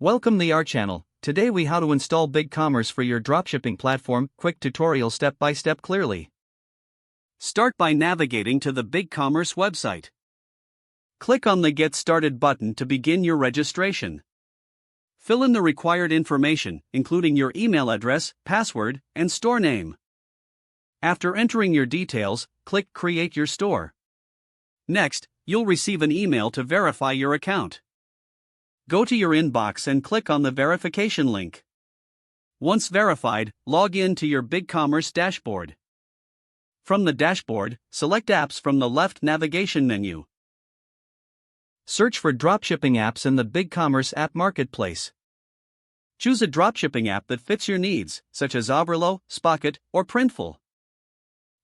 Welcome to our channel. Today we how to install BigCommerce for your dropshipping platform. Quick tutorial step by step clearly. Start by navigating to the BigCommerce website. Click on the Get Started button to begin your registration. Fill in the required information, including your email address, password, and store name. After entering your details, click Create Your Store. Next, you'll receive an email to verify your account. Go to your inbox and click on the verification link. Once verified, log in to your BigCommerce dashboard. From the dashboard, select Apps from the left navigation menu. Search for dropshipping apps in the BigCommerce app marketplace. Choose a dropshipping app that fits your needs, such as Oberlo, Spocket, or Printful.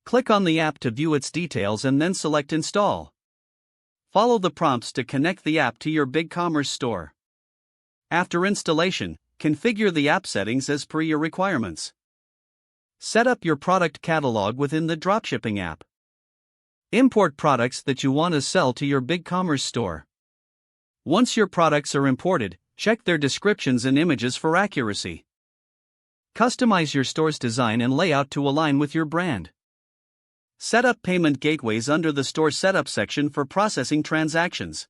Click on the app to view its details and then select Install. Follow the prompts to connect the app to your BigCommerce store. After installation, configure the app settings as per your requirements. Set up your product catalog within the dropshipping app. Import products that you want to sell to your BigCommerce store. Once your products are imported, check their descriptions and images for accuracy. Customize your store's design and layout to align with your brand. Set up payment gateways under the Store Setup section for processing transactions.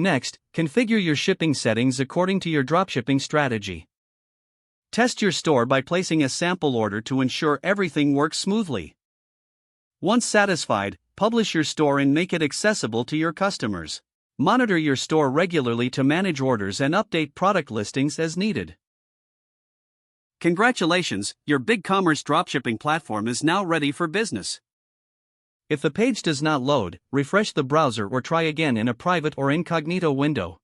Next, configure your shipping settings according to your dropshipping strategy. Test your store by placing a sample order to ensure everything works smoothly. Once satisfied, publish your store and make it accessible to your customers. Monitor your store regularly to manage orders and update product listings as needed. Congratulations, your BigCommerce dropshipping platform is now ready for business. If the page does not load, refresh the browser or try again in a private or incognito window.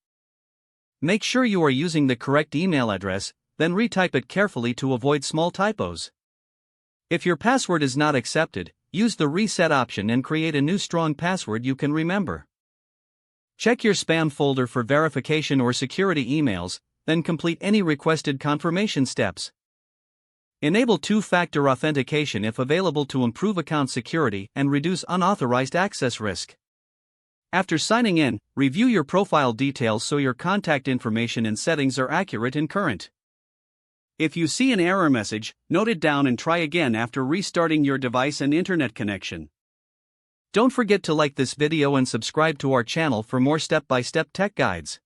Make sure you are using the correct email address, then retype it carefully to avoid small typos. If your password is not accepted, use the reset option and create a new strong password you can remember. Check your spam folder for verification or security emails, then complete any requested confirmation steps. Enable two-factor authentication if available to improve account security and reduce unauthorized access risk. After signing in, review your profile details so your contact information and settings are accurate and current. If you see an error message, note it down and try again after restarting your device and internet connection. Don't forget to like this video and subscribe to our channel for more step-by-step tech guides.